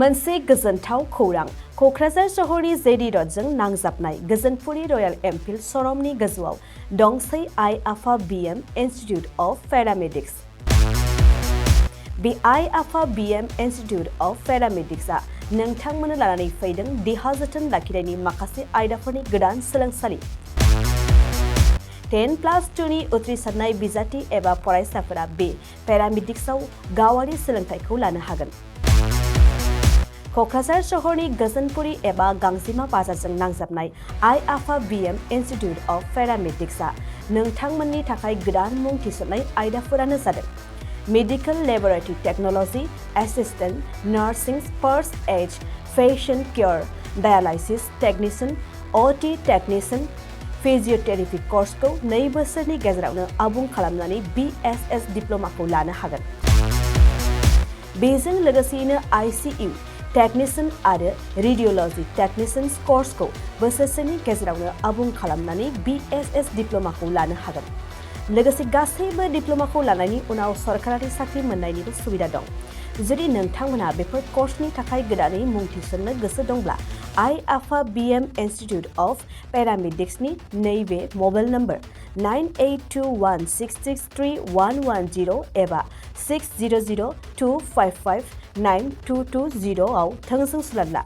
मोनसे गोजोनथाव खौरां क'क्राझार सहरनि जेडि रडजों नांजाबनाय गोजोनपुरी रयेल एनफिल्ड श'रुमनि गोजौआव दंसै आइ आफा बिएम इन्स्टिट्युट अफ पेरामेडिक्स। बे आइ आफा बिएम इन्स्टिट्युट अफ पेरामेडिक्सआ नोंथांमोननो लानानै फैदों देहा जोथोन लाखिनायनि माखासे आयदाफोरनि गोदान सोलोंसालि। 10+2नि उथ्रिसारनाय बिजाथि एबा फरायसाफोरा बे पेरामेडिक्सआव गावारि सोलोंथाइखौ लानो हागोन। क'क्राझार सहरनि गोजोनपुरी एबा गांजिमा बाजारजों नांजाबनाय आइ आफा बिएम इन्स्टिट्युट अफ पेरामेडिक्सआ नोंथांमोननि थाखाय गोदान मुं थिसननाय आयदाफोरानो जादों medical laboratory technology, assistant nursing, first aid, patient care, dialysis technician, अटि टेक्निशियान, फिजियोथेरापि कर्सखौ 2 बोसोरनि गेजेरावनो आबुं खालामनानै BSS डिप्ल'माखौ लानो हागोन। बेजों लोगोसेयैनो ICU टेक्निशियान आरो रेडियोल'जी टेक्निशियान कर्सखौ बोसोरसेनि गेजेरावनो आबुं खालामनानै BSS डिप्ल'माखौ लानो हागोन। लोगोसे गासैबो डिप्ल'माखौ लानायनि उनाव सरकारि साख्रि मोननायनिबो सुबिदा दं। जुदि नोंथांमोनहा बेफोर कर्सनि थाखाय गोदानै मुं थिसननो गोसो दंब्ला आइ आफा बिएम इन्स्टिट्युट अफ पेरामेडिक्सनि नैबे मबाइल नम्बर 9821663110 एबा 6002559220 आव थोंजों सुलाद ला।